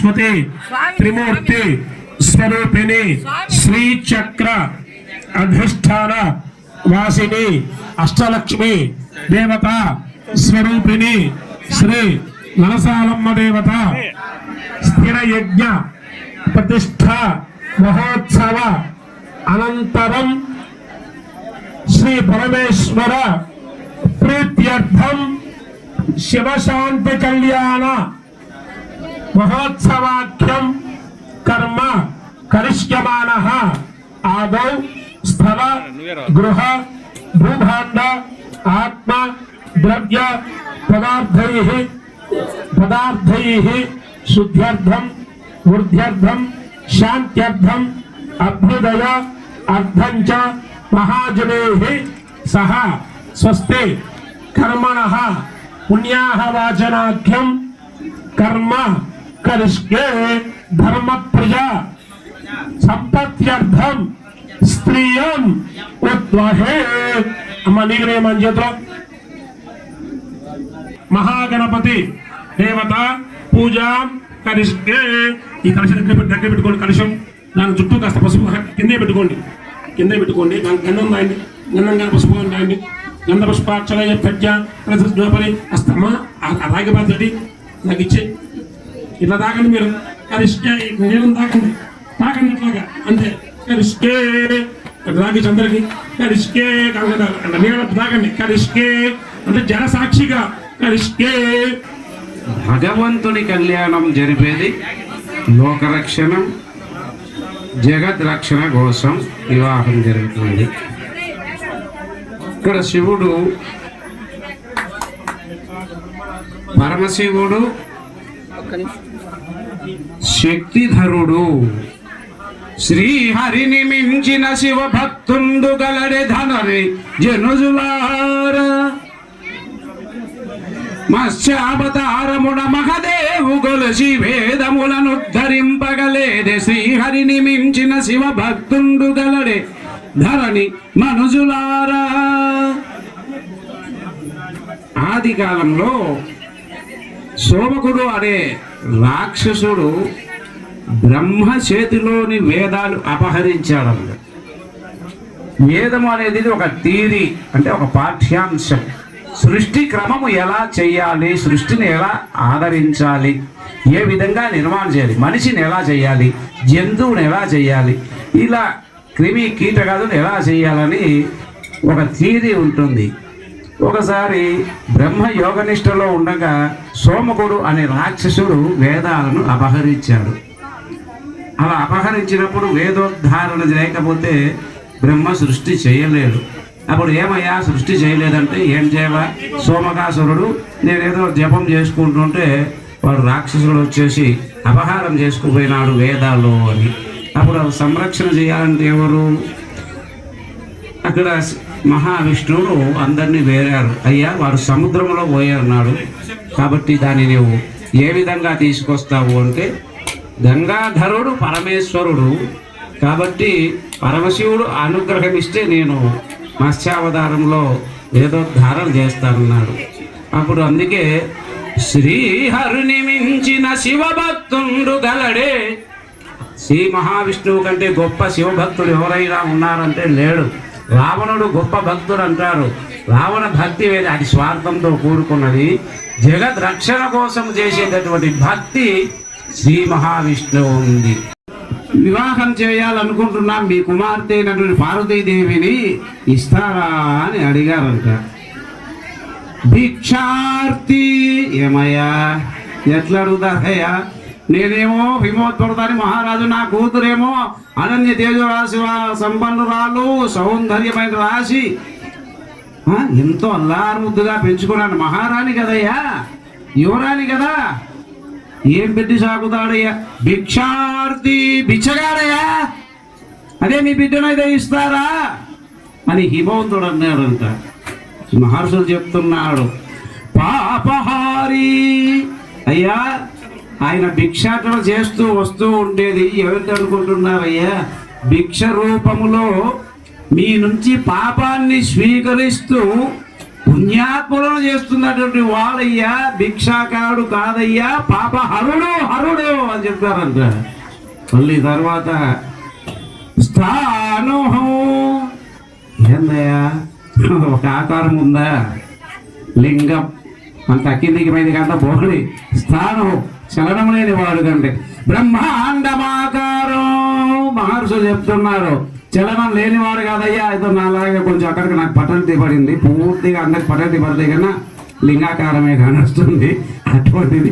సరస్వతి త్రిమూర్తి స్వరూపిణి శ్రీచక్ర అధిష్టాన వాసిని అష్టలక్ష్మి దేవత స్వరూపిణి శ్రీ నరసాలమ్మ దేవత స్థిర యజ్ఞ ప్రతిష్ఠ మహోత్సవ అనంతరం శ్రీ పరమేశ్వర ప్రీత్యర్థం శివశాంతి కళ్యాణ మహోత్సవాఖ్యం కర్మ కరిష్యమానః ఆదౌ స్థల గృహ భూభాండ ఆత్మ ద్రవ్య పదార్థైః శుద్ధ్యర్థం వృద్ధ్యర్థం శాంత్యర్థం అభ్యుదయ అర్థం చ మహాజనైః సహ స్వస్తి కర్మణః పుణ్యాః వాచనాఖ్యం కర్మ కరిష్యే ధర్మ ప్రజా సంపత్త్యర్థం స్త్రియం ఉద్వహే అమ్మ నీకు మన చేతిలో మహాగణపతి దేవత పూజ కరిష్యే. ఈ కలశం దగ్గర పెట్టుకోండి. కలశం దాని చుట్టూ కాస్త పసుపు కిందే పెట్టుకోండి. గంధం రాయండి. గంధం కానీ పసుపు కానీ రాయండి. గంధ పుష్పాక్షరయ ప్రజ్ఞ ప్రతిపరి అస్తమా రాగి బాధటి నాకు ఇచ్చే ఇట్లా తాకండి. మీరు కరిష్కే నీళ్ళని తాకండి ఇట్లాగా అంతే. కరిష్కే రాగి చంద్రకి కరిష్కే నీళ్ళ తాకండి. కరిష్కే అంటే జనసాక్షిగా కరిష్కే. భగవంతుని కళ్యాణం జరిపేది లోకరక్షణ జగత్ రక్షణ కోసం వివాహం జరుగుతుంది. ఇక్కడ శివుడు పరమశివుడు శక్తిధరుడు. శ్రీహరిని మించిన శివ భక్తుండు గలడే ధనరి జనుజులార. మత్స్యావతారముడ మహదేవు గొలసి వేదములను ధరింపగలేదే. శ్రీహరిని మించిన శివ భక్తుండు గలడే ధరణి మనుజులారా. ఆది కాలంలో సోమకుడు అనే రాక్షసుడు బ్రహ్మ చేతిలోని వేదాలు అపహరించాడు. వేదము అనేది ఒక థియరీ, అంటే ఒక పాఠ్యాంశం. సృష్టి క్రమము ఎలా చేయాలి, సృష్టిని ఎలా ఆదరించాలి, ఏ విధంగా నిర్మాణం చేయాలి, మనిషిని ఎలా చేయాలి, జంతువుని ఎలా చేయాలి, ఇలా క్రిమి కీటకాలను ఎలా చేయాలని ఒక థియరీ ఉంటుంది. ఒకసారి బ్రహ్మ యోగనిష్టలో ఉండగా సోమకుడు అనే రాక్షసుడు వేదాలను అపహరించాడు. అలా అపహరించినప్పుడు వేదోద్ధారణ లేకపోతే బ్రహ్మ సృష్టి చేయలేడు. అప్పుడు ఏమయ్యా సృష్టి చేయలేదంటే ఏం చేయాలా? సోమకాసురుడు నేనేదో జపం చేసుకుంటుంటే వాడు రాక్షసుడు వచ్చేసి అపహారం చేసుకుపోయినాడు వేదాలు అని. అప్పుడు సంరక్షణ చేయాలంటే ఎవరు? అక్కడ మహావిష్ణువుడు అందరినీ వేరాడు. అయ్యా వాడు సముద్రంలో పోయారు, కాబట్టి దాన్ని నువ్వు ఏ విధంగా తీసుకొస్తావు అంటే, గంగాధరుడు పరమేశ్వరుడు కాబట్టి పరమశివుడు అనుగ్రహం ఇస్తే నేను మత్స్యావతారంలో వేదోద్ధారణ చేస్తానన్నాడు. అప్పుడు అందుకే శ్రీహరిని మించిన శివభక్తుండు గలడే. శ్రీ మహావిష్ణువు కంటే గొప్ప శివభక్తుడు ఎవరైనా ఉన్నారంటే లేడు. రావణుడు గొప్ప భక్తుడు అంటారు. రావణ భక్తి వేది, అది స్వార్థంతో కూడుకున్నది. జగత్ రక్షణ కోసం చేసేటటువంటి భక్తి శ్రీ మహావిష్ణువు ఉంది. వివాహం చేయాలనుకుంటున్నాం, మీ కుమార్తె అయినటువంటి పార్వతీదేవిని ఇస్తారా అని అడిగారంట. భిక్షార్థి ఏమయ్యా ఎట్లా అడుగుతారయ్యా? నేనేమో విమోత్పడతాని మహారాజు, నా కూతురేమో అనన్య తేజరాశి సంపన్నురాలు, సౌందర్యమైన రాశి, ఎంతో అల్లారుముద్దుగా పెంచుకున్నాను. మహారాణి కదయ్యా, యువరాణి కదా, ఏం పెట్టి సాగుతాడయ్యా? భిక్షార్థి బిచ్చగాడయ్యా, అదే మీ బిడ్డనైతే ఇస్తారా అని హిమవంతుడు అన్నాడంట. మహర్షులు చెప్తున్నాడు, పాపహారి అయ్యా ఆయన భిక్షాటన చేస్తూ వస్తూ ఉండేది ఎవరికి అనుకుంటున్నారయ్యా? భిక్ష రూపములో మీ నుంచి పాపాన్ని స్వీకరిస్తూ పుణ్యాత్ములను చేస్తున్నటువంటి వాళ్ళయ్యా భిక్షాకారుడు కాదయ్యా, పాప హరుడు హరుడు అని చెప్పారంట. మళ్ళీ తర్వాత స్థానోహం ఏందయ్యా, ఒక ఆకారం ఉందా, లింగం అంత కిందికి పైకి అంత పోలి, స్థానం చలనం లేని వాడు కంటే బ్రహ్మాండమాకారం. మహర్షులు చెప్తున్నారు చలనం లేనివాడు కాదయ్యా, ఏదో నాలాగా కొంచెం అక్కడికి నాకు పట్టణి పడింది, పూర్తిగా అందరికి పట్టణి పడితే కన్నా లింగాకారమే కానొస్తుంది, అటువంటిది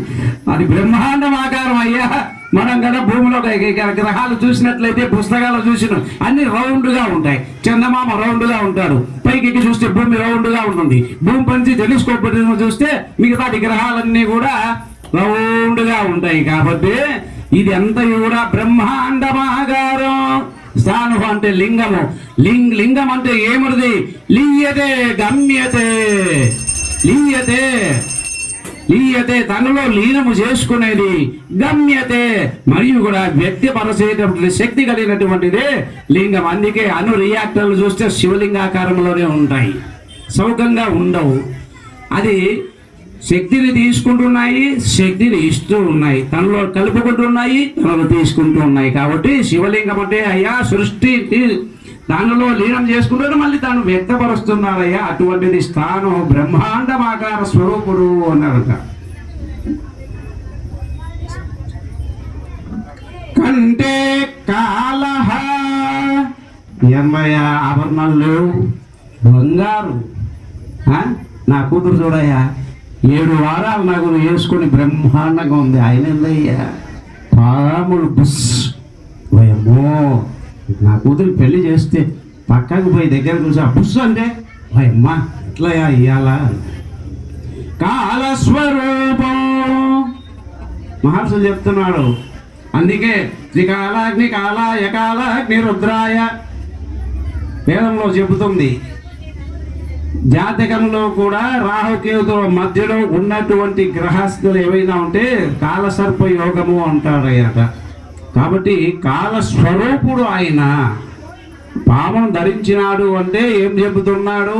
అది బ్రహ్మాండం ఆకారం అయ్యా. మనం కదా భూమిలో గ్రహాలు చూసినట్లయితే పుస్తకాలు చూసిన అన్ని రౌండ్గా ఉంటాయి. చందమామ రౌండ్గా ఉంటాడు, పైకి చూస్తే భూమి రౌండ్గా ఉంటుంది, భూమి పంచి టెలిస్కోప్ చూస్తే మిగతాటి గ్రహాలన్నీ కూడా రౌండ్గా ఉంటాయి. కాబట్టి ఇది అంతా కూడా బ్రహ్మాండమాకారం. స్థానం అంటే లింగము, లింగం అంటే ఏమిటిది, లీయతే గమ్యతే, లీయతే లీయతే తనలో లీనము చేసుకునేది, గమ్యతే మరియు కూడా వ్యక్తపరచేటటువంటి శక్తి కలిగినటువంటిదే లింగం. అందుకే అణు రియాక్టర్లు చూస్తే శివలింగాకారంలోనే ఉంటాయి, సౌకంగా ఉండవు. అది శక్తిని తీసుకుంటున్నాయి, శక్తిని ఇస్తూ ఉన్నాయి, తనలో కలుపుకుంటున్నాయి, తనలో తీసుకుంటూ ఉన్నాయి. కాబట్టి శివలింగం అంటే అయ్యా సృష్టి దానిలో లీనం చేసుకుంటూ మళ్ళీ తాను వ్యక్తపరుస్తున్నారయ్యా. అటువంటిది స్థానం బ్రహ్మాండమాకార స్వరూపుడు అన్నారట. కంటే కాలహ ఏమయ్యా ఆభరణాలు లేవు, బంగారు. నా కూతురు చూడయ్యా 7 వారాలు నాకు వేసుకొని బ్రహ్మాండంగా ఉంది. ఆయన ఏందయ్యా పాములు బుస్ భయమో. నా కూతురు పెళ్లి చేస్తే పక్కకు పోయి దగ్గర కూర్చో బుస్ అంటే భయమ్మ ఇట్లా ఇయ్యాలా. కాలస్వరూపం మహర్షులు చెప్తున్నాడు. అందుకే త్రికాలాగ్ని కాలాయ కాలాగ్ని రుద్రాయ వేదంలో చెబుతుంది. జాతకంలో కూడా రాహుకేతుల మధ్యలో ఉన్నటువంటి గ్రహస్థులు ఏవైనా ఉంటే కాలసర్ప యోగము అంటారయ్యట. కాబట్టి కాలస్వరూపుడు ఆయన. పామును ధరించినాడు అంటే ఏం చెబుతున్నాడు,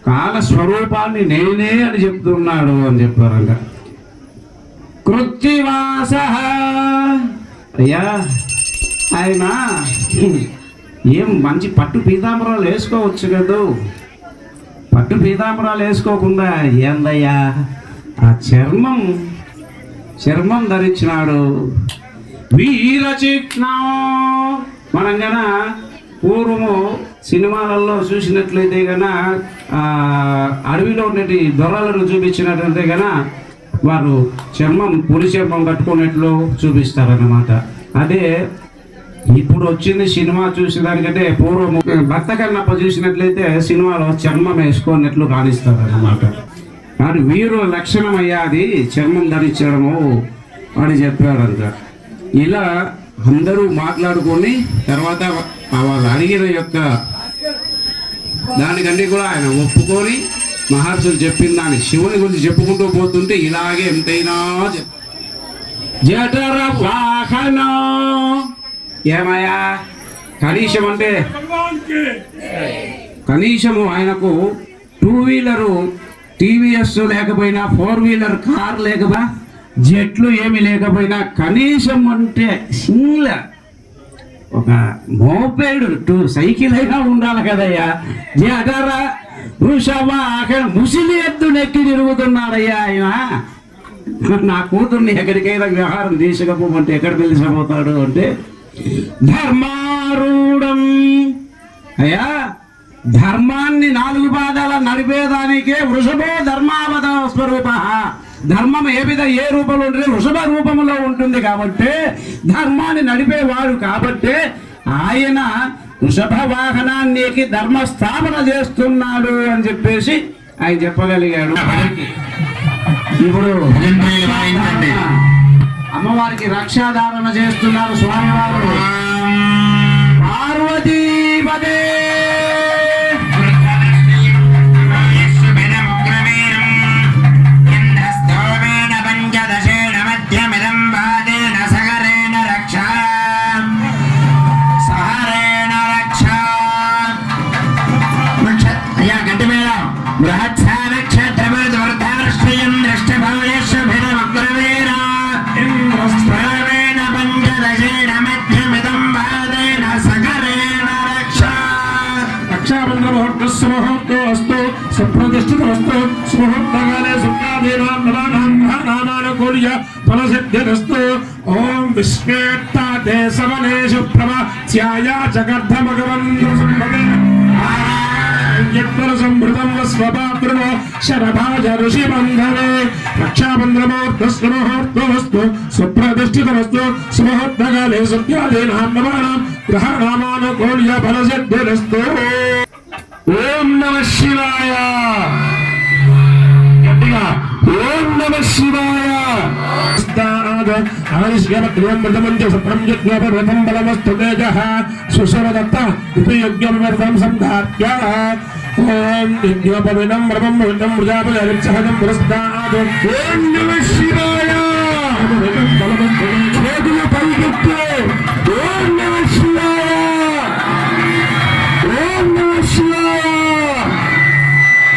కాలస్వరూపాన్ని నేనే అని చెప్తున్నాడు అని చెప్పారంట. కృత్తివాస అయ్యా ఆయన ఏం మంచి పట్టు పీతాంబరాలు వేసుకోవచ్చు కదా, పట్టు పీతాంబరాలు వేసుకోకుండా ఏందయ్యా ఆ చర్మం ధరించినాడు. వీరచిహ్నం మనం గన పూర్వము సినిమాలలో చూసినట్లయితే గన అడవిలో ఉన్నటి దొరలను చూపించినట్లయితే గన వారు పులి చర్మం కట్టుకున్నట్లు చూపిస్తారన్నమాట. అదే ఇప్పుడు వచ్చింది సినిమా చూసేదానికంటే పూర్వం భక్త కన్నప్ప చూసినట్లయితే సినిమాలో చర్మం వేసుకున్నట్లు కానిస్తారన్నమాట. కానీ వీరు లక్షణం అయ్యా అది చర్మం ధరించడము అని చెప్పారంట. ఇలా అందరూ మాట్లాడుకొని తర్వాత వాళ్ళు అడిగిన యొక్క దానికన్నీ కూడా ఆయన ఒప్పుకొని మహర్షులు చెప్పిన దాన్ని శివుని గురించి చెప్పుకుంటూ పోతుంటే ఇలాగే ఎంతైనా జఠర వాహనం ఏమయ్యా కనీసం అంటే కనీసము ఆయనకు 2 వీలరు టీవీఎస్ లేకపోయినా 4 వీలర్ కార్ లేకపోయినా జట్లు ఏమి లేకపోయినా కనీసం అంటే సింగ్ల ఒక మోపేడు సైకిల్ అయినా ఉండాలి కదయ్యా. జఠర వృషవాహన ముసిలి ఎద్దు నెక్కి తిరుగుతున్నాడయ్యా ఆయన. నా కూతుర్ని ఎక్కడికైనా వ్యవహారం తీసుకపోమంటే ఎక్కడ పిలిచిపోతాడు అంటే ధర్మారూఢం అయ్యా. ధర్మాన్ని 4 పాదాల నడిపేదానికే వృషభో ధర్మావత స్వరూప. ధర్మం ఏ రూపంలో ఉంటుంది, వృషభ రూపంలో ఉంటుంది. కాబట్టి ధర్మాన్ని నడిపేవాడు కాబట్టి ఆయన వృషభ వాహనానికి ధర్మ స్థాపన చేస్తున్నాడు అని చెప్పేసి ఆయన చెప్పగలిగాడు. ఇప్పుడు అమ్మవారికి రక్షాధారణ చేస్తున్నారు స్వామివారు. పార్వతీపదే सुमुहूर्तो अस्तु सुप्रतिष्ठितमस्तु सुमुहूर्तकाले सुख्यादीनां नवानां ग्रहाणामानुकूल्य फलसिद्धिरस्तु ओम विश्वेत्ताते समनेषु प्रवस्याया जगद्धमगवन्द्रसम्पदे यत्परसंभृतं स्वपात्रो शरभाज ऋषिबन्धने रक्षाबन्धनमुहूर्तस्य मुहूर्तमस्तु सुप्रतिष्ठितमस्तु सुमुहूर्तकाले सुख्यादीनां नवानां ग्रहाणामानुकूल्य फलसिद्धिरस्तु ओम नमः शिवाय ओम नमः शिवाय बलमस्तु तेजः सुशरदत्त उपयोग्यं वर्धं संधार्य ओम यज्ञोपविनं ब्रह्मं विदं प्रजापतिं सहजं पुरस्तात् ओम नमः शिवाय ओम नमः शिवाय ओम नमः शिवाय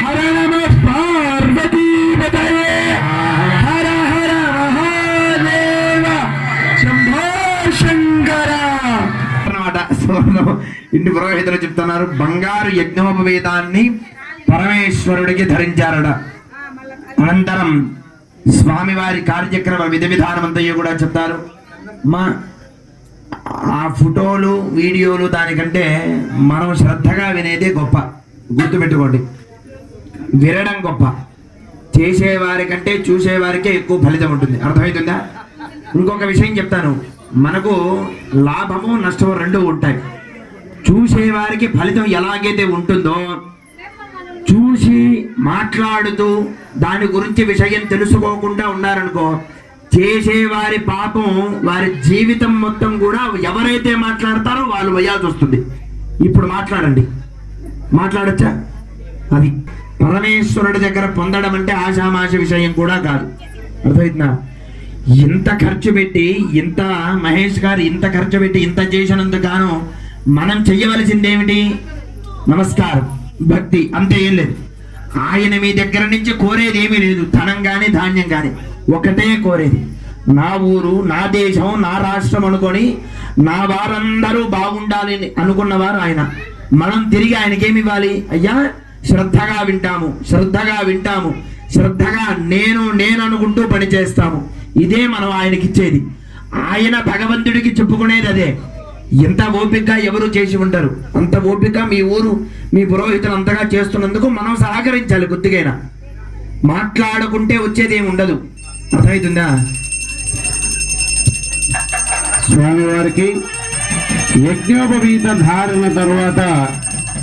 हर नमः पार्वती पतये हर हर महादेव शंभो शंकर అన్నమాట. సో ఇంటి పురోహితులు చెప్తున్నారు బంగారు యజ్ఞోపవేతాన్ని పరమేశ్వరుడికి ధరించారట. అనంతరం స్వామివారి కార్యక్రమ విధి విధానమంతయు కూడా చెప్తారు. మా ఆ ఫోటోలు వీడియోలు దానికంటే మనం శ్రద్ధగా వినేదే గొప్ప. గుర్తుపెట్టుకోండి, వినడం గొప్ప. చేసేవారి కంటే చూసేవారికే ఎక్కువ ఫలితం ఉంటుంది. అర్థమవుతుందా? ఇంకొక విషయం చెప్తాను, మనకు లాభము నష్టము రెండు ఉంటాయి. చూసేవారికి ఫలితం ఎలాగైతే ఉంటుందో, చూసి మాట్లాడుతూ దాని గురించి విషయం తెలుసుకోకుండా ఉన్నారనుకో, చేసేవారి పాపం వారి జీవితం మొత్తం కూడా ఎవరైతే మాట్లాడతారో వాళ్ళు వేయాల్సి వస్తుంది. ఇప్పుడు మాట్లాడండి, మాట్లాడచ్చా? అది పరమేశ్వరుడి దగ్గర పొందడం అంటే ఆషామాష విషయం కూడా కాదు. అర్థమవుతుందా? ఇంత ఖర్చు పెట్టి, ఇంత మహేష్ గారు ఇంత ఖర్చు పెట్టి ఇంత చేసినందుకు గాను మనం చెయ్యవలసిందేమిటి? నమస్కారం, భక్తి, అంతే. ఏం లేదు. ఆయన మీ దగ్గర నుంచి కోరేది ఏమీ లేదు, ధనం కానీ ధాన్యం కానీ. ఒకటే కోరేది, నా ఊరు, నా దేశం, నా రాష్ట్రం అనుకొని నా వారందరూ బాగుండాలి అనుకున్నవారు ఆయన. మనం తిరిగి ఆయనకేమి ఇవ్వాలి? అయ్యా శ్రద్ధగా వింటాము, శ్రద్ధగా వింటాము, శ్రద్ధగా నేను నేను అనుకుంటూ పని చేస్తాము. ఇదే మనం ఆయనకి ఇచ్చేది. ఆయన భగవంతుడికి చెప్పుకునేది అదే. ఎంత ఓపికగా ఎవరు చేసి ఉంటారు, అంత ఓపిక మీ ఊరు మీ పురోహితులు అంతగా చేస్తున్నందుకు మనం సహకరించాలి. కొద్దిగైనా మాట్లాడుకుంటే వచ్చేది ఏమి ఉండదు. అర్థమవుతుందా? స్వామివారికి యజ్ఞోపవీత ధారణ తరువాత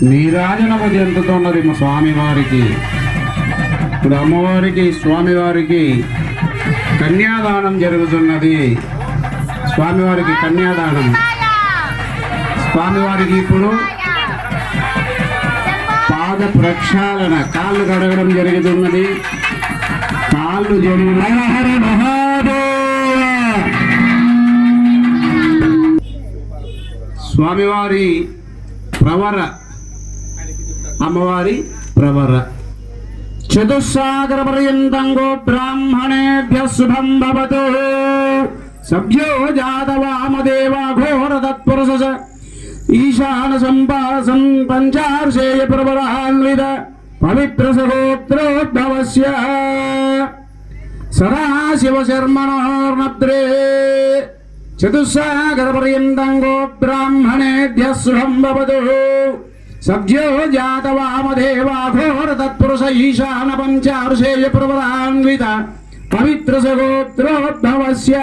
నీరాజనము చెందుతున్నది మా స్వామివారికి. ఇప్పుడు అమ్మవారికి స్వామివారికి కన్యాదానం జరుగుతున్నది. స్వామివారికి కన్యాదానం. స్వామివారికి ఇప్పుడు పాద ప్రక్షాళన, కాళ్ళు కడగడం జరుగుతున్నది. కాళ్ళు జరిగిన స్వామివారి ప్రవర, అమ్మవారి ప్రవర. చతుస్సాగర పర్యంతంగో బ్రాహ్మణేభ్య శుభం భవతు. సభ్యో జాతవామదేవ ఘోర తత్పురుష ఈశాన సంపాసం పంచార్షేయ ప్రవరాన్విత పవిత్ర సహోత్రోద్భవస్య సదాశివ శర్మణోర్నద్రే. చతుస్సాగర పర్యంతంగో బ్రాహ్మణేభ్య శుభం భవతు. సభ్యో జాతవామదేవ ఘోర తత్పురుష ఈశాన పంచార్షేయ ప్రవరాన్విత పవిత్ర సగోత్రోద్భవస్య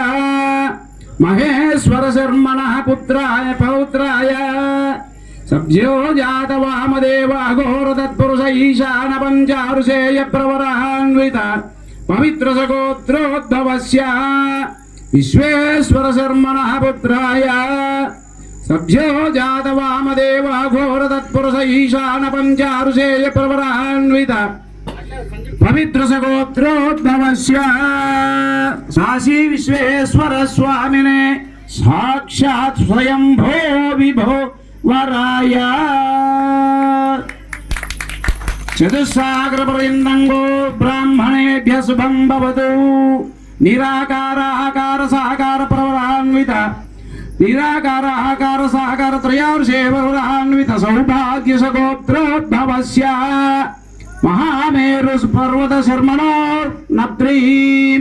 మహేశ్వర శర్మణః పుత్రాయ పౌత్రాయ. సభ్యో జాతవామదేవ ఘోర తత్పురుష ఈశాన పంచార్షేయ ప్రవరాన్విత పవిత్ర సగోత్రోద్భవస్య విశ్వేశ్వర శర్మణః పుత్రాయ. సభ్యో జాతవామదేవ ఘోర తత్పురుష ఈశాన పంచార్షేయ ప్రవరాన్విత పవిత్ర సగోత్రోద్భవస్య కాశీ విశ్వేశ్వర స్వామినే సాక్షాత్ స్వయంభో విభో వరాయ. చతుస్సాగర పర్యంతంగో బ్రాహ్మణేభ్య శుభం భవతు. నిరాకార ఆకార సాకార ప్రవరాన్విత నిరాకార ఆకార సాకార త్రయార్షేవరాన్విత సౌభాగ్య సగోత్రోద్భవస్య మహామేరు పర్వత శర్మణోర్నప్త్రీం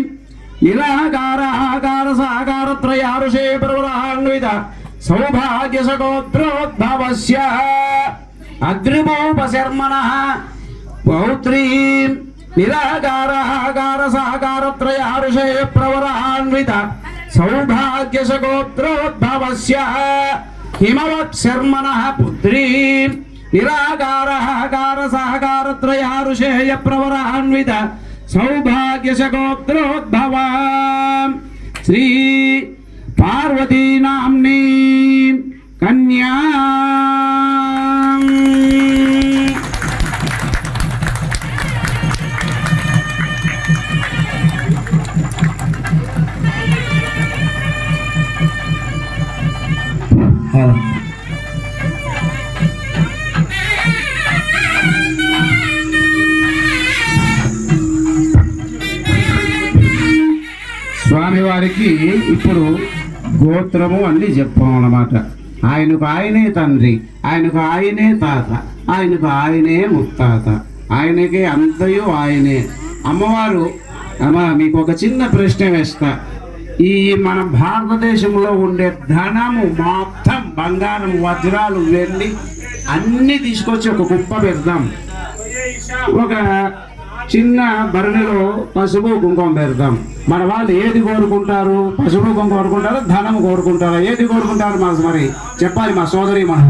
నిరాకార ఆకార సాకార త్రయార్షేవరాన్విత సౌభాగ్య సగోత్రోద్భవస్య అగ్నిమోపశర్మణః పౌత్రీం నిరాకార ఆకార సాకార త్రయార్షే ప్రవరాన్విత సౌభాగ్య సగోత్రోద్భవస్య హిమవత్ శర్మణః పుత్రీం నిరాకార ఆకార సాకార త్రయార్షేయ ప్రవరాన్విత సౌభాగ్య సగోత్రోద్భవాం శ్రీ పార్వతీ నామ్నీ కన్యా స్వామివారికి ఇప్పుడు గోత్రము అన్ని చెప్పామన్నమాట. ఆయనకు ఆయనే తండ్రి, ఆయనకు ఆయనే తాత, ఆయనకు ఆయనే ముత్తాత, ఆయనకే అంతయు ఆయనే. అమ్మవారు అమ్మా మీకు ఒక చిన్న ప్రశ్న వేస్తా. ఈ మన భారతదేశంలో ఉండే ధనము మొత్తం బంగారం వజ్రాలు వెండి అన్నీ తీసుకొచ్చి ఒక కుప్ప పెడదాం. ఒక చిన్న భరణిలో పసుపు కుంకుమ పెడతాం. మన వాళ్ళు ఏది కోరుకుంటారు? పసుపు కుంకుమ కోరుకుంటారా, ధనం కోరుకుంటారా? ఏది కోరుకుంటారు? మరి చెప్పాలి మా సోదరి. మన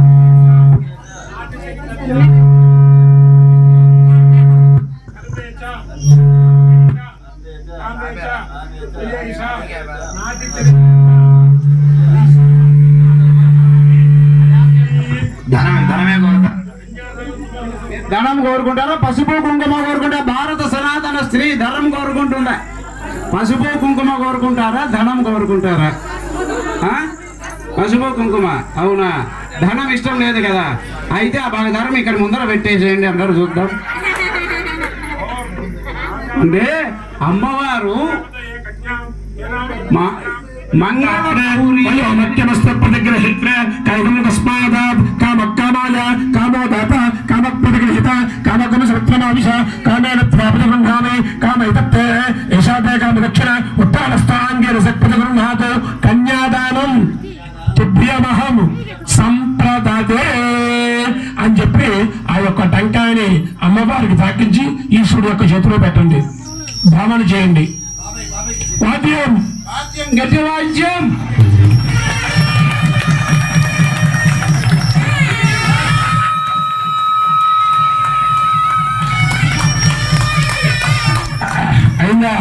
ధనం కోరుకుంటారా, పసుపు కుంకుమ కోరుకుంటారా? భారత సనాతన స్త్రీ ధనం కోరుకుంటుందా? పసుపు కుంకుమ కోరుకుంటారా, ధనం కోరుకుంటారా? పసుపు కుంకుమ. అవునా? ధనం ఇష్టం లేదు కదా? అయితే ఆ ధనం ఇక్కడ ముందర పెట్టేసేయండి, అందరూ చూద్దాం. అంటే అమ్మవారు కన్యాదానం తుభ్యమహం సంప్రదదే అని చెప్పి ఆ యొక్క టంకాయని అమ్మవారికి తాకించి ఈశ్వరుడు యొక్క చేతిలో పెట్టండి, భావన చేయండి. వాద్యం గట్టి వాద్యం. అయిందా?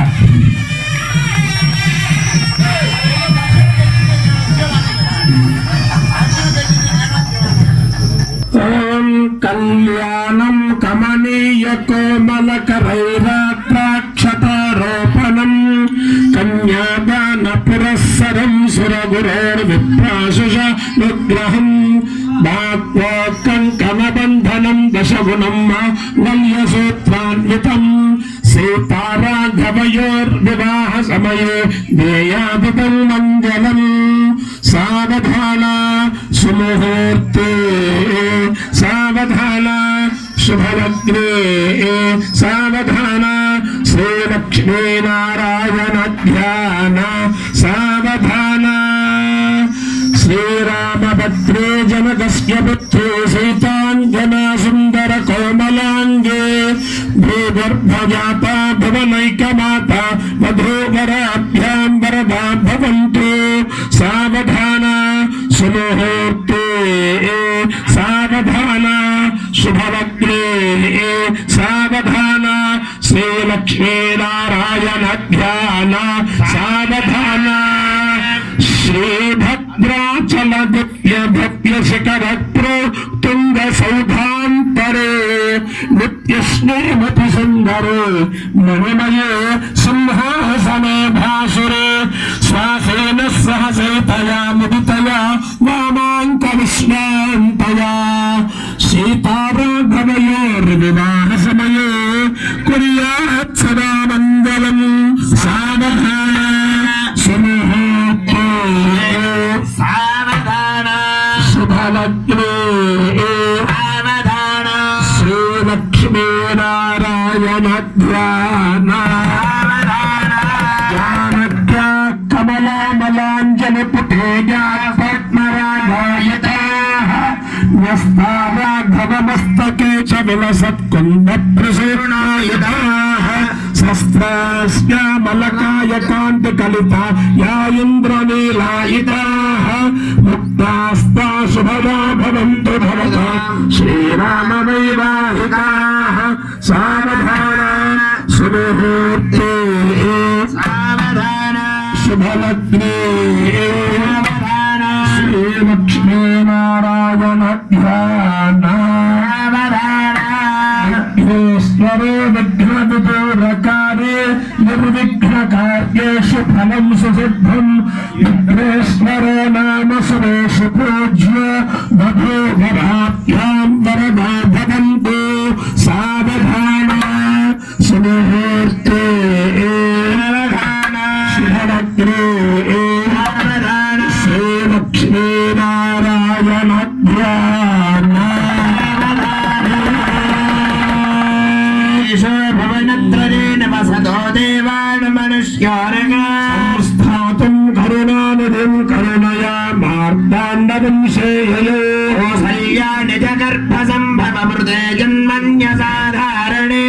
ఓం కళ్యాణం కమనీయ కోమలకరైరాత్రాక్షతారోపణం కన్యాదాన పురస్సరం సురగురోర్విప్రాశుష నిగ్రహం కంకణబంధనం దశగుణం మాల్యసూత్రాన్వితం సీతారాఘవయోర్వివాహ సమయే దేయాదితం మంగళం. సావధాన సుముహూర్తే సావధాన శుభలగ్నే సావధాన శ్రీలక్ష్మీనారాయణ ధ్యాన సావధాన. శ్రీరామభద్రే జనకస్య పుత్రే సీతాంజనా సుందర కోమలాంగే భూగర్భజాత భువనైకమాత వధూవరాభ్యాం వరదా భవంతు. సావధాన సుముహూర్తే సావధాన శుభలగ్నే సావధాన శ్రీలక్ష్మీనారాయణ ధ్యాన సావధాన. శ్రీభద్రాచల దివ్య భవ్య శిఖర తుంగ సౌధాంతరే నిత్యశ్రీమతి సుందరే మణిమయే సింహాసనే భాసురే శ్వాసేన సహ సైతయా ముదితయా వామాంక విశ్వాంతయా సీతారాఘవయోర్వివాహ సమయే కుర్యాత్ సదా మంగళం. సావధాన సుముహూర్తే సావధాన సావధాన శ్రీలక్ష్మీ నారాయణ ధ్యాన జానక్యా కమలామలాంజలి పుటేజా పద్మరాగాయతాః న్యస్తారాఘవమస్తకే చ విలసత్కుండ ప్రసూర్ణాయుధాః శస్త్రాశ్యామలకాయ కాంతి కలితా యా ఇంద్రనీలాయితాః ముక్తాస్తా శుభదా భవంతు భవతా శ్రీరామవైవాహికాః సావధాన శుభముహూర్తే సావధాన శుభలగ్నే సావధాన శ్రీలక్ష్మీనారాయణ ధ్యాన విఘ్నేశ్వరో విఘ్నవిదూరకారే నిర్విఘ్నకార్యేషు ఫలం సుసిద్ధం విఘ్నేశ్వరో నామ సురేషు పూజ్య వధూవరాభ్యాం వరదా భవంతు సావధాన సుముహూర్తే శుభలగ్నే శ్రీలక్ష్మీనారాయణ ధ్యాన భవనత్రయేణ వసతో దేవాన్ మనుష్యారగా సంస్థాతం కరుణానిధిం కరుణయా మార్తాండవం శ్రేయయో కౌసల్యా నిజ గర్భ సంభవ మృదే జన్మన్య సాధారణే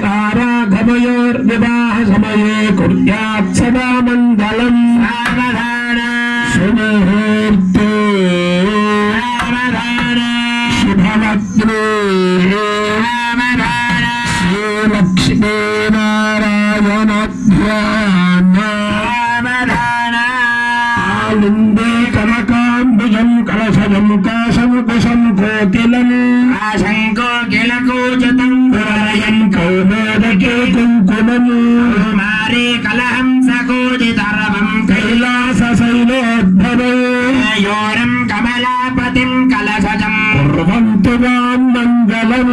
తారాఘవయోర్వివాహ సమయే కుర్యాత్ సదా మంగళం సావధాన సుముహూర్తే సావధాన శుభలగ్నే సావధాన శ్రీలక్ష్మీనారాయణ ధ్యాన సావధాన ఆలిందే కనకాంబుజం కలశజం కాశం కుశం కోకిలం ఆశంకో కిలకూచతం ప్రళయం కౌమోదకే కుంకుమం కుమారే కలహంస కోదితరవం కైలాసశైలోద్భవం కైలాయోరం కమలాపతిం కలశజం కుర్వంతు మాం మంగళం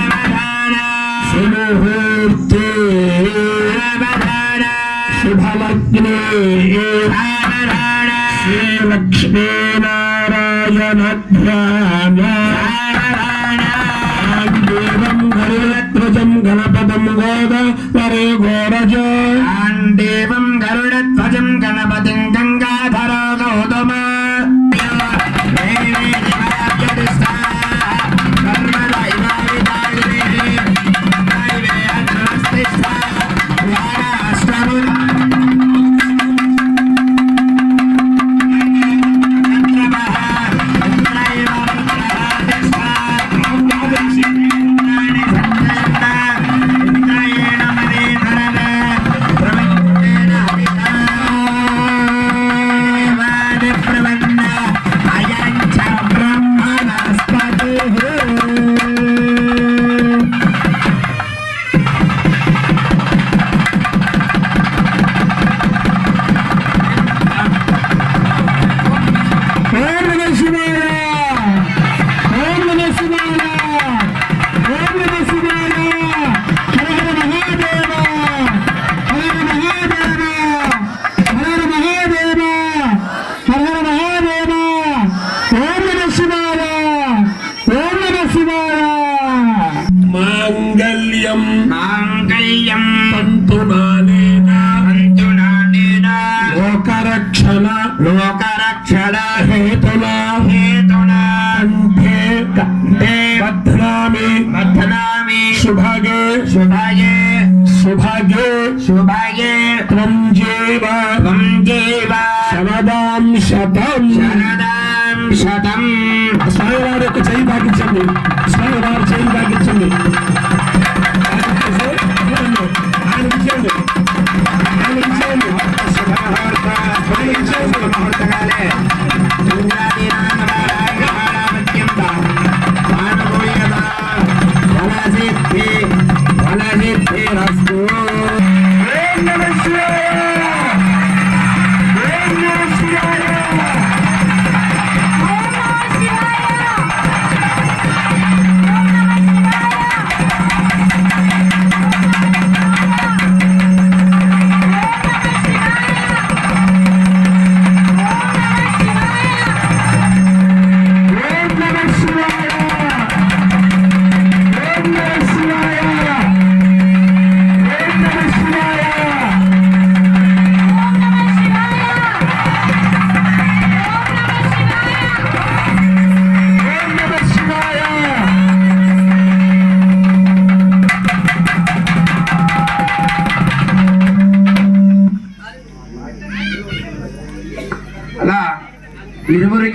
సావధాన సుముహూర్తే సావధాన శుభలగ్నే సావధాన శ్రీలక్ష్మీనారాయణ ధ్యాన దేవం గరుడధ్వజం గణపదం గోదావరే గోరజ దేవం గరుడధ్వజం గణపతిం గంగాధర గౌతమ మాంగళ్యం మాంగళ్యం తంతునానేన అంతునానేన లోకరక్షణ లోకరక్షణ హేతునా హేతునా కంఠే కంఠే బధ్నామి బధ్నామి శుభగే శుభగే శుభగే శుభగే త్వం జీవ త్వం జీవ శరదాం శతం శరదాం శతం స్వామివారి యొక్క చేయి తాకించండి స్వామివారి చేయి తాకించండి ఆయన ఇచ్చేయండి ఆయన ఇచ్చేయండి ముహూర్తకాలే వనసిద్ధిరస్తు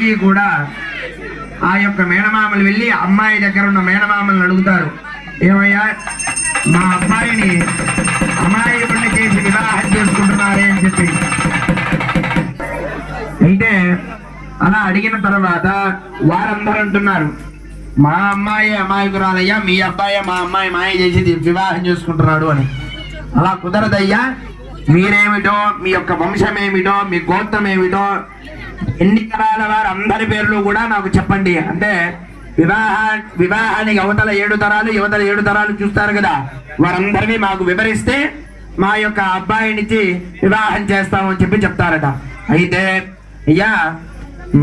నుంచి కూడా ఆ యొక్క మేనమామలు వెళ్ళి అమ్మాయి దగ్గర ఉన్న మేనమామలను అడుగుతారు, ఏమయ్యా మా అబ్బాయిని అమాయకుడిని చేసి వివాహం చేసుకుంటున్నారే అని చెప్పి. అయితే అలా అడిగిన తర్వాత వారందరూ అంటున్నారు, మా అమ్మాయి అమాయకురాలయ్యా, మీ అబ్బాయి మా అమ్మాయి మాయ చేసి వివాహం చేసుకుంటున్నాడు అని. అలా కుదరదయ్యా, మీరేమిటో, మీ యొక్క వంశం ఏమిటో, మీ గోత్రం ఏమిటో, ఎన్ని తరాల వారు అందరి పేర్లు కూడా నాకు చెప్పండి. అంటే వివాహానికి అవతల 7 తరాలు యువతల 7 తరాలు చూస్తారు కదా, వారందరినీ మాకు వివరిస్తే మా యొక్క అబ్బాయినికి వివాహం చేస్తామని చెప్పి చెప్తారట. అయితే అయ్యా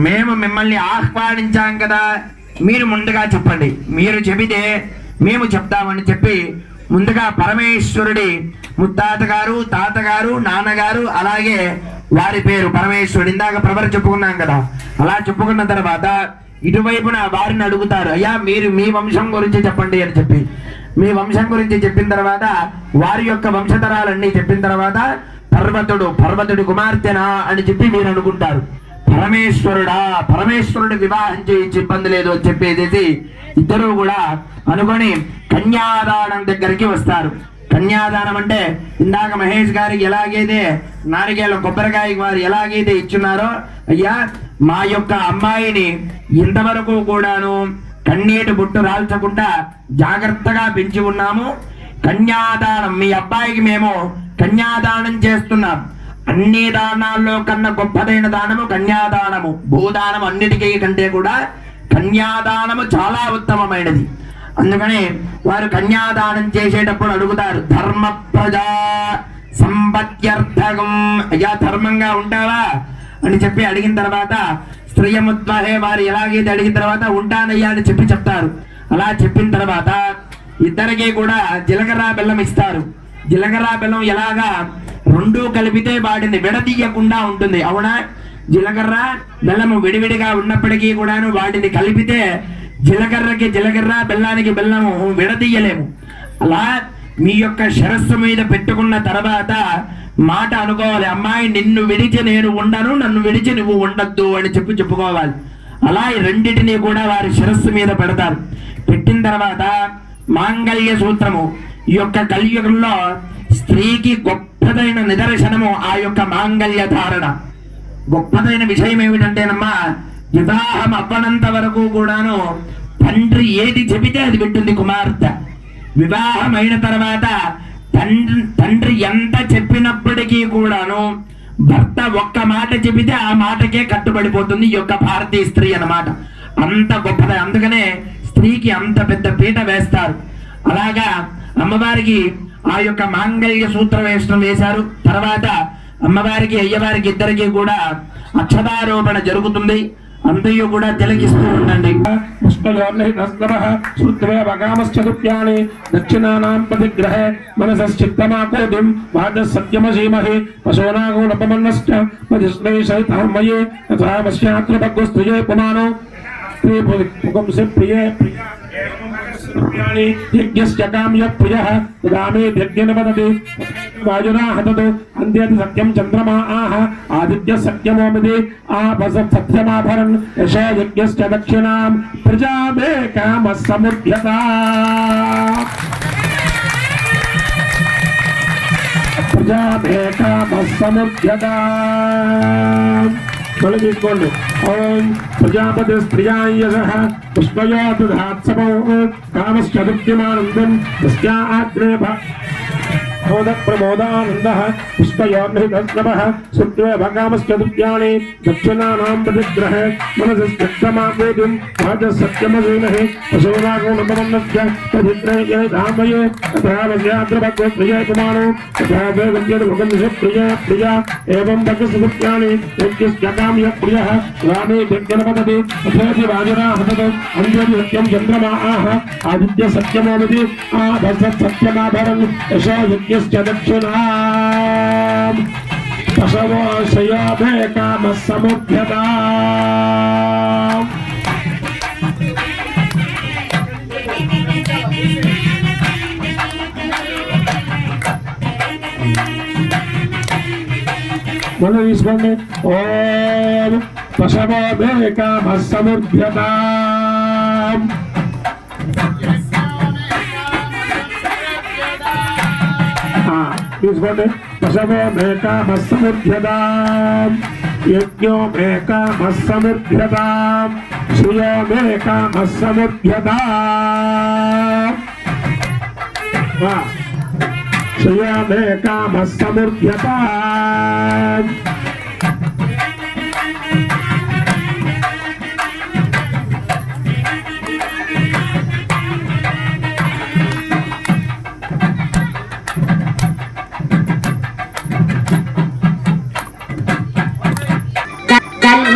మేము మిమ్మల్ని ఆహ్వానించాం కదా, మీరు ముందుగా చెప్పండి, మీరు చెబితే మేము చెప్తామని చెప్పి ముందుగా పరమేశ్వరుడి ముత్తాత గారు, తాతగారు, నాన్నగారు, అలాగే వారి పేరు పరమేశ్వరుడు, ఇందాక ప్రభర్ చెప్పుకున్నాం కదా. అలా చెప్పుకున్న తర్వాత ఇటువైపున వారిని అడుగుతారు, అయ్యా మీరు మీ వంశం గురించి చెప్పండి అని చెప్పి. మీ వంశం గురించి చెప్పిన తర్వాత వారి యొక్క వంశతరాలన్నీ చెప్పిన తర్వాత పర్వతుడు కుమార్తెనా అని చెప్పి మీరు అనుకుంటారు. పరమేశ్వరుడు వివాహం చేయించి ఇబ్బంది లేదు అని చెప్పేసి ఇద్దరు కూడా అనుకొని కన్యాదానం దగ్గరికి వస్తారు. కన్యాదానం అంటే ఇందాక మహేష్ గారికి ఎలాగైతే నారికేళ కొబ్బరికాయ వారు ఎలాగైతే ఇచ్చున్నారో, అయ్యా మా యొక్క అమ్మాయిని ఇంతవరకు కూడాను కన్నీటి బుట్టు రాల్చకుండా జాగ్రత్తగా పెంచి ఉన్నాము. కన్యాదానం మీ అబ్బాయికి మేము కన్యాదానం చేస్తున్నాం. అన్ని దానాల్లో కన్నా గొప్పదైన దానము కన్యాదానము. భూదానం అన్నిటికీ కంటే కూడా కన్యాదానము చాలా ఉత్తమమైనది. అందుకని వారు కన్యాదానం చేసేటప్పుడు అడుగుతారు, ధర్మ ప్రజా సంపత్యర్థకం, అయ్యా ధర్మంగా ఉంటావా అని చెప్పి అడిగిన తర్వాత స్త్రీయముద్వహే వారు ఎలాగైతే అడిగిన తర్వాత ఉంటానయ్యా అని చెప్పి చెప్తారు. అలా చెప్పిన తర్వాత ఇద్దరికి కూడా జీలకర్ర బెల్లం ఇస్తారు. జీలకర్ర బెల్లం ఎలాగా రెండూ కలిపితే వాటిని విడదీయకుండా ఉంటుంది, అవునా? జీలకర్ర బెల్లము విడివిడిగా ఉన్నప్పటికీ కూడాను వాటిని కలిపితే జీలకర్రకి జీలకర్ర, బెల్లానికి బెల్లము విడదీయలేము. అలా మీ యొక్క శిరస్సు మీద పెట్టుకున్న తర్వాత మాట అనుకోవాలి, అమ్మాయి నిన్ను విడిచి నేను ఉండను, నన్ను విడిచి నువ్వు ఉండద్దు అని చెప్పి చెప్పుకోవాలి. అలా ఈ రెండింటినీ కూడా వారి శిరస్సు మీద పెడతారు. పెట్టిన తర్వాత మాంగళ్య సూత్రము, ఈ యొక్క కలియుగంలో స్త్రీకి గొప్పదైన నిదర్శనము ఆ యొక్క మాంగళ్య ధారణ. గొప్పదైన విషయం ఏమిటంటేనమ్మా, వివాహం అవ్వనంత వరకు కూడాను తండ్రి ఏది చెబితే అది వింటుంది కుమార్తె. వివాహం అయిన తర్వాత తండ్రి ఎంత చెప్పినప్పటికీ కూడాను భర్త ఒక్క మాట చెబితే ఆ మాటకే కట్టుబడిపోతుంది ఈ యొక్క భారతీయ స్త్రీ అన్నమాట. అంత గొప్పది. అందుకనే స్త్రీకి అంత పెద్ద పీట వేస్తారు. అలాగా అమ్మవారికి ఆ యొక్క మాంగళ్య సూత్ర వేషం వేశారు. తర్వాత అమ్మవారికి అయ్యవారికి ఇద్దరికి కూడా అక్షతారోపణ జరుగుతుంది. అంతయు కూడా తిలకిస్తూ ఉండండి. దక్షిణానాం ప్రతిగ్రహే మనసశ్చిత్తమాకోదిం వాచసత్యమసీమహి పశూనాగో నపమన్నశ్చ మజిష్ణైషైతామయే తథా వశ్యాత్రభగ్వస్త్రియే పుమానో స్త్రీ పుంసే ప్రియే యజ్ఞస్య కామ్య ప్రియః తదామే యజ్ఞన వదతి వాయునా హతతు అంత్యేతి సత్యం చంద్రమా ఆహ ఆదిత్య సత్యమోమిది ఆపస సత్యమాభరన్ యశ యజ్ఞస్య దక్షిణాం ప్రజామే కామ సముద్యత. ప్రజామే కామ సముద్యత. మళ్ళీ తీసుకోండి. ఓం ప్రజాపతి స్త్రియాయసః పుష్పయోతు ధాత్సవో కామశ్చ దుఃఖ్యమానందం తస్యా ఆగ్నే ప్రమోదానందః పుష్పయోర్నిహితస్నవః సుత్వే భకామశ్చ దుఃఖ్యాని దక్షిణానాం ప్రతిగ్రహే మనసశ్చిత్తమాకోదిం వాచసత్యమసీమహి పశూనాగో నపమన్నశ్చ ప్రతిగ్రహే ధామయే తథా వశ్యాత్రభగ్వస్త్రియే పుమానో తథా వేదవ్యద్భుగంధ ప్రియా ఏవం భగసుదుఃఖ్యాని యజ్ఞస్య కామ్య ప్రియః రామే యజ్ఞనపదతి తథేతి వాజరా హతతు అంత్యేతి సత్యం చంద్రమా ఆహ ఆదిత్య సత్యమోమితి ఆభసత్ సత్యమాభరన్ యశ యజ్ఞస్య దక్షిణాం పశవో శయాభే కామ సముద్యతా. మళ్ళీ తీసుకోండి. ఓం పశవో మే కామః సమృద్ధ్యతాం తీసుకోండి. పశవో మే కామః సమృద్ధ్యతాం యజ్ఞో మే కామః సమృద్ధ్యతాం శ్రియో మే కామః సమృద్ధ్యతాం శ్రియో మే కామః సమృద్ధ్యతాం.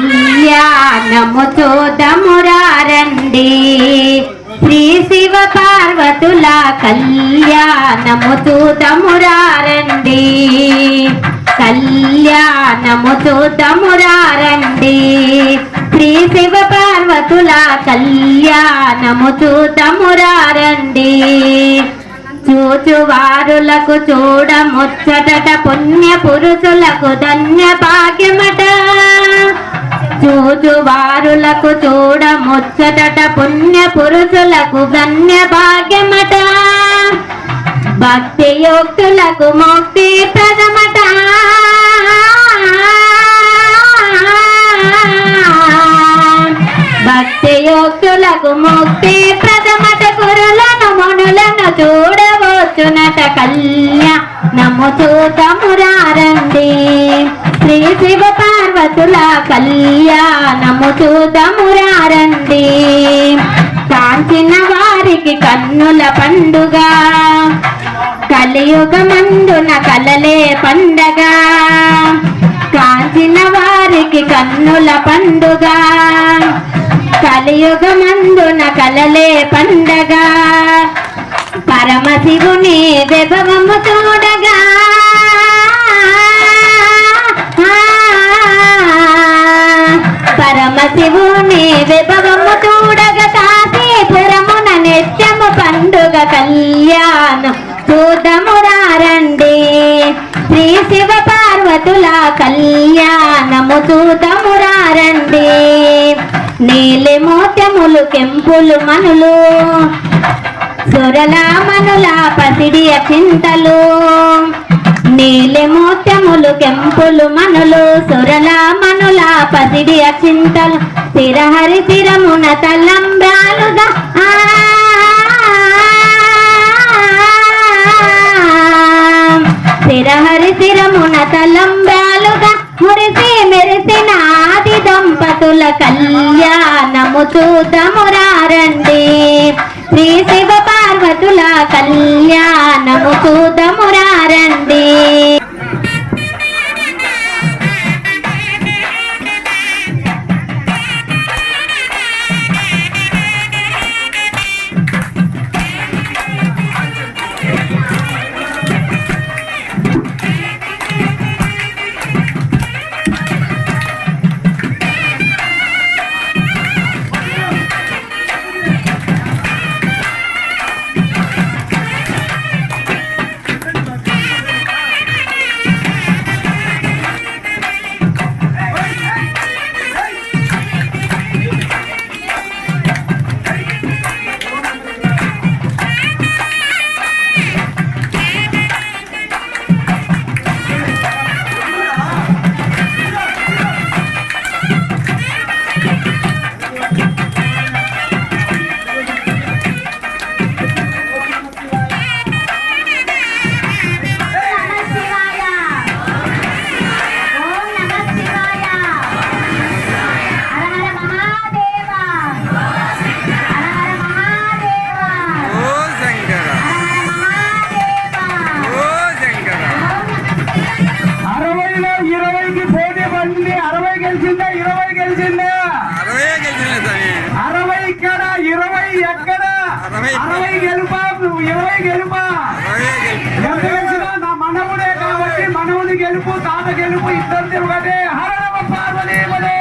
కళ్యాణము చూదమురారండి శ్రీ శివ పార్వతుల కళ్యాణము చూదమురారండి కళ్యాణము చూదమురారండి శ్రీ శివ పార్వతుల కళ్యాణము చూదమురారండి చూచువారులకు చూడముచ్చటట పుణ్య పురుషులకు ధన్య భాగ్యమట చూచువారులకు చూడముచ్చటట పుణ్య పురుషులకు ధన్య భాగ్యమట భక్తి యోక్తులకు ముక్తి ప్రథమట భక్తి యోక్తులకు ముక్తి ప్రథమట కురులను మునులను చూడవచ్చునట కళ్యాణము చూదమురారండి శ్రీ శివ పార్వతుల కళ్యాణము చూదమురారండి కాంచిన వారికి కన్నుల పండుగ కలియుగమందున కలలే పండగ కాంచిన వారికి కన్నుల పండుగ కలియుగమందున కలలే పండగ పరమశివుని వైభవము చూడగా పరమశివుని వైభవము చూడగా కాశీపురమున నిత్యము పండుగ కళ్యాణం చూదమురారండి శ్రీ శివ పార్వతుల కళ్యాణము చూదమురారండి నీలి మోత్యములు కెంపులు మనులు సురలామనుల పసిడి చింతలు నీలి మోత్యములు కెంపులు మనులు సురలామనుల పసిడి చింతలు శిరహరి శిరమున తలంబ్రాలుగా శిరహరి శిరమున తలంబ్రాలుగా మురిసి మెరిసిన ఆది దంపతుల కళ్యాణము చూదమురారండి శ్రీ శివ పార్వతుల కళ్యాణము చూదమురారండి నా మనవుడే కాబట్టి మనవుని గెలుపు తాత గెలుపు ఇద్దరు ఒకటే. హర నమ పార్వతీపదే.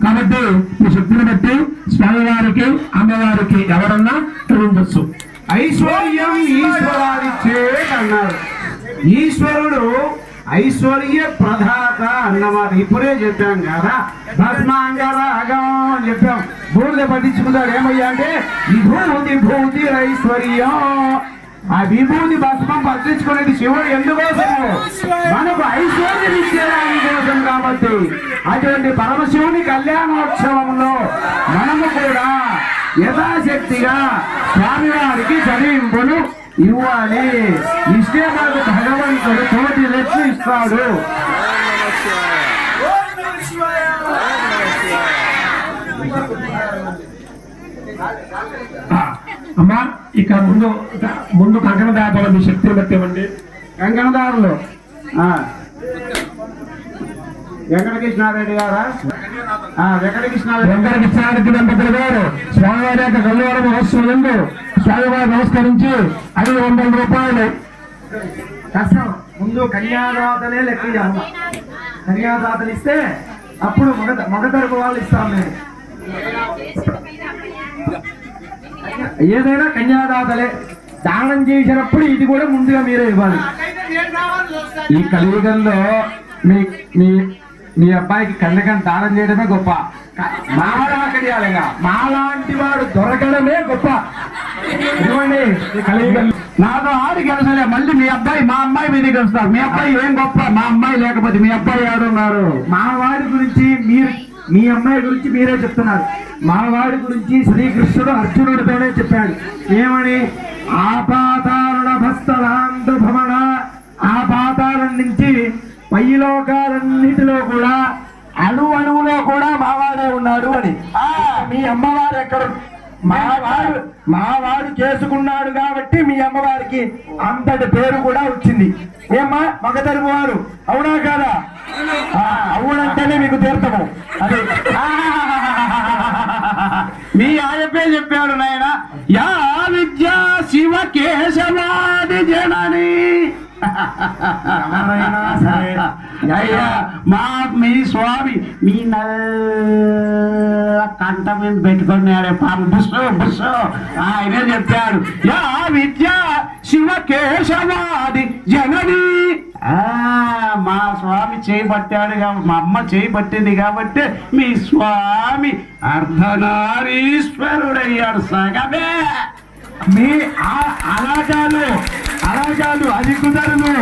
కాబట్టి మీ శక్తిని బట్టి స్వామివారికి అమ్మవారికి ఎవరన్నా తొలగించవచ్చు. ఐశ్వర్యం ఈశ్వరాదిచ్చే అన్నారు. ఈశ్వరుడు ఐశ్వర్య ప్రదాత అన్నమాట. ఇప్పుడే చెప్పాం కదా, భస్మాంగరాగం అని చెప్పాం. బూడిద పట్టించుకుంటాడు ఏమయ్యా అంటే విభూతి భూతి ఐశ్వర్యం. ఆ విభూతి భస్మం పట్టించుకునేది శివుడు ఎందుకోసము? మనకు ఐశ్వర్యం ఇచ్చేదాని కోసం కాబట్టి. అటువంటి పరమశివుని కళ్యాణోత్సవంలో మనము కూడా యథాశక్తిగా స్వామివారికి చదివింపులు ఇవ్వాలి. ఇస్తే మనకు భగవంతుడు కోటి రెట్లు ఇస్తాడు. అమ్మా ఇక్కడ ముందు కంకణ దాపాల మీ శక్తిని బట్టి ఇవ్వండి. కంకణదారులు వెంకటకృష్ణారెడ్డి గారా? వెంకటకృష్ణారెడ్డి దంపతులు గారు స్వామివారి యొక్క కళ్యాణ మహోత్సవం స్వామివారి నమస్కరించి 500 రూపాయలు కష్టం. ముందు కన్యాదాతలే లెక్క. కన్యాదాతలు ఇస్తే అప్పుడు మగ తరపు వాళ్ళు ఇస్తాం. మేము ఏదైనా కన్యాదాతలే దానం చేసినప్పుడు ఇది కూడా ముందుగా మీరే ఇవ్వాలి. ఈ కలియుగంలో మీ మీ మీ అబ్బాయికి కన్యకం దానం చేయడమే గొప్ప. మాలాకడియాలిగా మాలాంటి వాడు దొరకడమే గొప్ప. ఇవ్వండి. ఈ కలియుగం నాతో ఆడి గెలసలే. మళ్ళీ మీ అబ్బాయి మా అమ్మాయి మీద గెలుస్తారు. మీ అబ్బాయి ఏం గొప్ప? మా అమ్మాయి లేకపోతే మీ అబ్బాయి ఎవరున్నారు? మా వాడి గురించి మీరు మీ అమ్మాయి గురించి మీరే చెప్తున్నారు. మా వాడి గురించి శ్రీకృష్ణుడు అర్జునుడితోనే చెప్పాడు. ఏమని? ఆపాతారుణ భస్తలాంత భవన. ఆ పాతాళం నుంచి పైలోకాలన్నిటిలో కూడా అణువులో కూడా మావాడే ఉన్నాడు అని. మీ అమ్మవారు ఎక్కడ? మావాడు చేసుకున్నాడు కాబట్టి మీ అమ్మవారికి అంతటి పేరు కూడా వచ్చింది. ఏమ్మా మగ తరపు వారు, అవునా కాదా? అవునంటేనే మీకు తీర్థము. అదే మీ ఆయపే చెప్పాడు నాయన. యా విద్యా శివ కేశవాది జనని. ఎవరైనా సరే అయ్యా మీ స్వామి మీ నల్ల కంట మీద పెట్టుకున్నాడు. బుస్సు బుస్సు ఆయనే చెప్పాడు. యా విద్యా శివ కేశవాది జనని. మా స్వామి చేయబట్టాడు కాబట్టి, మా అమ్మ చేయబట్టింది కాబట్టి మీ స్వామి అర్ధనారీశ్వరుడయ్యాడు. సగమే మీ అలాగాలు అది కుదరను.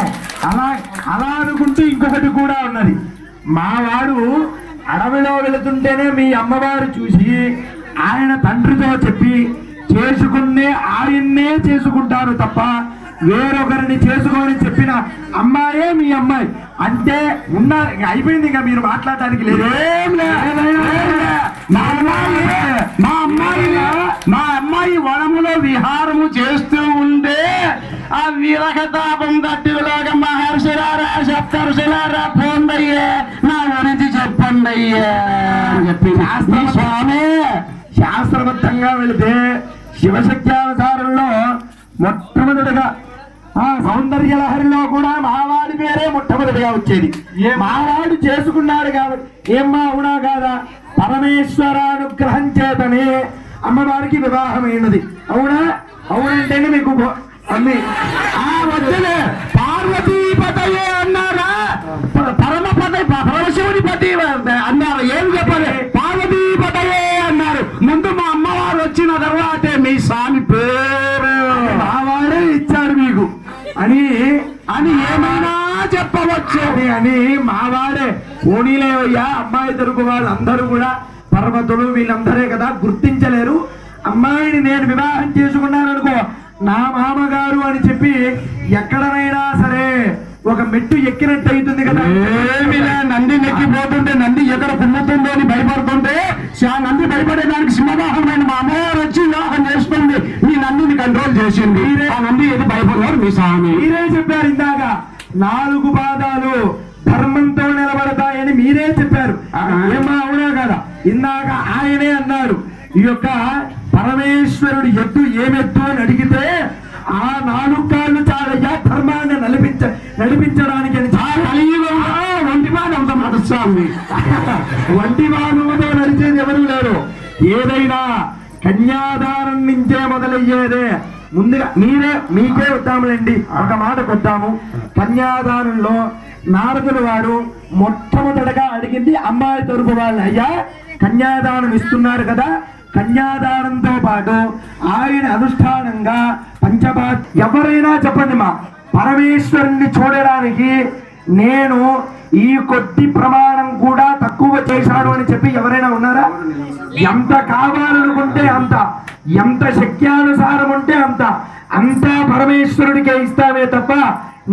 అలా అనుకుంటూ ఇంకొకటి కూడా ఉన్నది. మావాడు అడవిలో వెళుతుంటేనే మీ అమ్మవారు చూసి ఆయన తండ్రితో చెప్పి చేసుకునే ఆయన్నే చేసుకుంటారు తప్ప వేరొకరిని చేసుకోని చెప్పిన అమ్మాయే మీ అమ్మాయి. అంటే ఉన్నారు. అయిపోయింది. ఇంకా మీరు మాట్లాడటానికి లేదు. మా అమ్మాయి వనములో విహారము చేస్తూ ఉంటే ఆ విరహతాపం తట్టిలాగా మహర్షులారా సప్తర్షులారా పోండయ్యే నా గురించి చెప్పండి అయ్యా అని చెప్పి స్వామి. శాస్త్రబద్ధంగా వెళితే శివశక్త్యావతారంలో మొట్టమొదటిగా సౌందర్య లహరిలో కూడా మావాడి పేరే మొట్టమొదటిగా వచ్చేది. మావాడు చేసుకున్నాడు కాబట్టి. ఏమ్మా అవునా కాదా? పరమేశ్వరానుగ్రహం చేతనే అమ్మవారికి వివాహమైనది. అవునా? అవునంటేనే మీకు అన్ని వద్దులే. పార్వతీపతయే అన్నారా? పరమశివుని పతి అన్నారు. ఏం చెప్పాలి? పార్వతీపతయే అన్నారు. ముందు మా అమ్మవారు వచ్చిన తర్వాతే మీ స్వామి పేరు మావాడే ఇచ్చాడు మీకు అని ఏమైనా చెప్పవచ్చు అని మావాడే. పోనీలేవయ్యా, అమ్మాయి తరపు వాళ్ళందరూ కూడా పర్వతులు వీళ్ళందరే కదా, గుర్తించలేరు. అమ్మాయిని నేను వివాహం చేసుకున్నాను అనుకో, నా మామగారు అని చెప్పి ఎక్కడనైనా సరే ఒక మెట్టు ఎక్కినట్టు అవుతుంది కదా. నంది నెక్కిపోతుంటే నంది ఎక్కడ పుమ్ముతుందో అని భయపడుతుంటే నంది భయపడేదానికి సింహవాహనమైన మా అమ్మవారు వచ్చి వివాహం చేస్తుంది. మీ నందిని కంట్రోల్ చేసింది. ఆ నంది ఏది భయపడతారు మీ స్వామి. మీరే చెప్పారు ఇందాక 4 పాదాలు ధర్మంతో నిలబడతాయని మీరే చెప్పారు. ఏమా అవునా కదా? ఇందాక ఆయనే అన్నాడు. ఈ యొక్క పరమేశ్వరుడు ఎద్దు ఏమెద్దు అని అడిగితే ఆ 4 కాళ్ళు చాలయ్యా ధర్మాన్ని నడిపించడానికి అని. కలియుగంలో ఒంటి మానవుతో నడుస్తాం. వంటి మానవుతో నడిచే ఏదైనా కన్యాదానం నుంచే మొదలయ్యేదే. ముందుగా మీకే వద్దాములేండి, ఒక మాట కొద్దాము. కన్యాదానంలో నారదులు వారు మొట్టమొదటగా అడిగింది అమ్మాయి తరపు వాళ్ళు, అయ్యా కన్యాదానం ఇస్తున్నారు కదా, కన్యాదానంతో పాటు ఆయన అనుష్ఠానంగా ఎవరైనా చెప్పండి మా పరమేశ్వరుణ్ణి చూడడానికి నేను ఈ కొద్ది ప్రమాణం కూడా తక్కువ చేశాడు అని చెప్పి ఎవరైనా ఉన్నారా? ఎంత కావాలనుకుంటే అంత, ఎంత శక్యానుసారం ఉంటే అంతా పరమేశ్వరుడికే ఇస్తావే తప్ప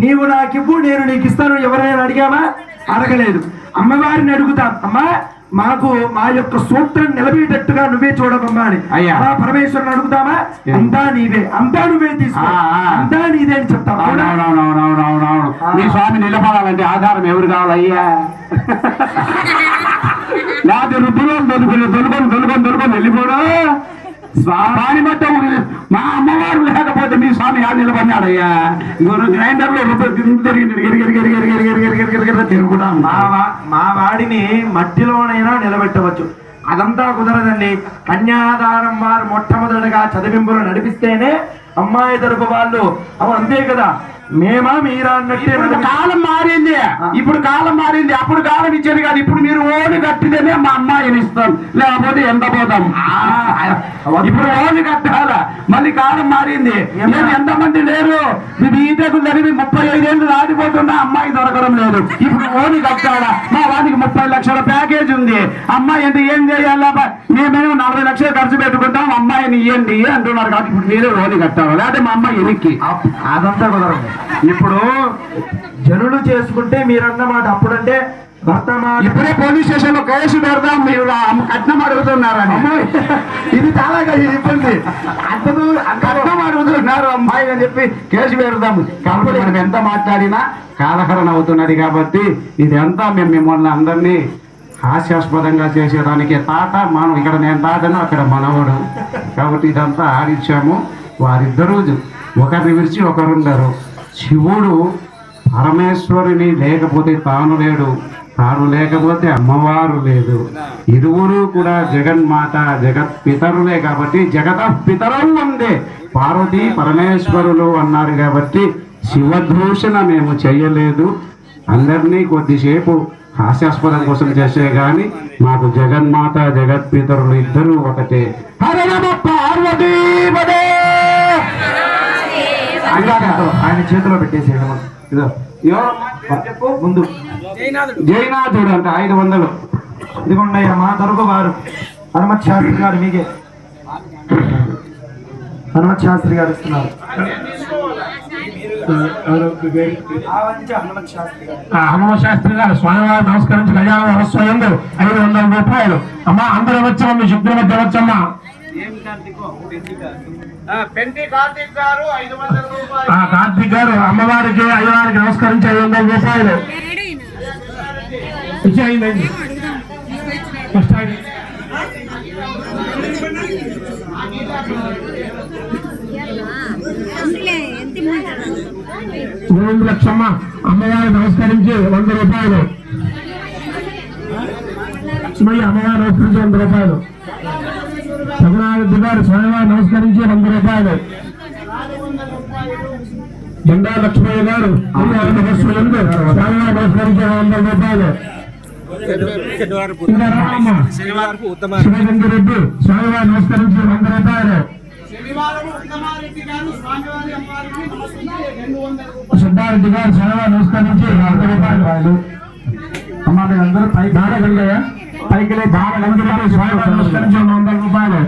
నీవు నాకివ్వు నేను నీకు ఇస్తాను ఎవరైనా అడిగామా? అడగలేదు. అమ్మవారిని అడుగుతాం, అమ్మా మాకు మా యొక్క సూత్రం నిలబేటట్టుగా నువ్వే చూడమమ్మా అని. అయ్యా పరమేశ్వరుని అడుగుతామా? అంతా నీవే, అంతా నువ్వే తీసుకో, అంతా నీదే అని చెప్తాం. మీ స్వామి నిలబడాలంటే ఆధారం ఎవరు కావాలయ్యా? లేకపోతే దొలుకొని వెళ్ళిపోడు. స్వామి మొత్తం మా అమ్మవారు లేకపోతే మీ స్వామి యాడ్ నిలబడినాడయ్యా. గ్రైండర్ లో తిరుగుతా. మా వాడిని మట్టిలోనైనా నిలబెట్టవచ్చు, అదంతా కుదరదండి. కన్యాదానం వారు మొట్టమొదటిగా చదివింపులు నడిపిస్తేనే అమ్మాయి తరపు వాళ్ళు అంతే కదా. మేమా మీరా అన్నట్టే. కాలం మారింది, ఇప్పుడు కాలం మారింది. అప్పుడు కాలం ఇచ్చేది కాదు, ఇప్పుడు మీరు ఓడి కట్టితేనే మా అమ్మాయిని ఇస్తాం, లేకపోతే ఎంత పోతాం. ఇప్పుడు ఓడి కట్టాలా, మళ్ళీ కాలం మారింది. ఎంతమంది లేరు, ఈతకు జరిగి 35 ఏళ్ళు దాటిపోతున్నా అమ్మాయి దొరకడం లేదు. ఇప్పుడు ఓడి కట్టాలా, మా వానికి 30 లక్షల ప్యాకేజ్ ఉంది. అమ్మాయి అంటే ఏం చేయాలా, మేమేమో 40 లక్షలు ఖర్చు పెట్టుకుంటాం, అమ్మాయిని ఇవ్వండి అంటున్నారు. కాబట్టి ఇప్పుడు మీరే ఓడి కట్టాలి, లేకపోతే మా అమ్మాయి ఎనికి. అదంతా కుదరదు. ఇప్పుడు జనులు చేసుకుంటే మీరన్నమాట, అప్పుడంటే ఇప్పుడే పోలీస్ స్టేషన్ లో కేసు పెడదాం, మీరు కట్నం అడుగుతున్నారని. ఇది చాలా ఇబ్బంది. కట్నం అడుగుతున్నారు అమ్మాయి అని చెప్పి కేసు పెడదాం. కాబట్టి మనం ఎంత మాట్లాడినా కాలహరణ అవుతున్నది. కాబట్టి ఇదంతా మేము మిమ్మల్ని అందరినీ హాస్యాస్పదంగా చేసేదానికి తాత మనం ఇక్కడ నేను తాతను అక్కడ మనవడు, కాబట్టి ఇదంతా ఆడిచ్చాము. వారిద్దరూ ఒకరిని విడిచి ఒకరుండరు. శివుడు పరమేశ్వరుని లేకపోతే తాను లేడు, తాను లేకపోతే అమ్మవారు లేదు. ఇరువురు కూడా జగన్మాత జగత్ పితరులే. కాబట్టి జగత పితరులు ఉందే పార్వతీ పరమేశ్వరులు అన్నారు. కాబట్టి శివదూషణ మేము చేయలేదు. అందరినీ కొద్దిసేపు హాస్యాస్పదం కోసం చేసే గాని మాకు జగన్మాత జగత్ పితరులు ఇద్దరు ఒకటే. హరే నమ పార్వతీ పదే. ఆయన చేతిలో పెట్టేసేది ముందు జైనాథుడు అంటే 500. ఇదిగోండయ్యా మా తరపు వారు హనుమత్ శాస్త్రి గారు, మీకే హనుమత్ శాస్త్రి గారు ఇస్తున్నారు. హనుమత్ శాస్త్రి గారు స్వామివారు నమస్కరించి కళ్యాణ మహోత్సవం 500 రూపాయలు. అమ్మా అందరూ వచ్చామా, మీ శుద్ధుల మధ్య వచ్చమ్మా. కార్తీక్ గారు అమ్మవారికి అయ్యవారికి నమస్కరించి 500 రూపాయలు ఇచ్చేయండి. ఫస్ట్ 2 లక్షమ్మ అమ్మవారికి నమస్కరించి 100 రూపాయలు. లక్ష్మయ్య అమ్మవారు నమస్కరించి 100 రూపాయలు. సగుణారెడ్డి గారు స్వామివారు నమస్కరించి 100 రూపాయలు. జెండా లక్ష్మయ్య గారు స్వామివారు నమస్కరించి 100 రూపాయలు. శివగంగిరెడ్డి స్వామివారు నమస్కరించి 100 రూపాయలు. సిద్ధారెడ్డి గారు స్వామివారు నమస్కరించి 100 రూపాయలు. అమ్మా అందరూ పైకి దాడగలిగా పైకి దాడగలిగిన స్వామివారు నమస్కరించి 100 రూపాయలు.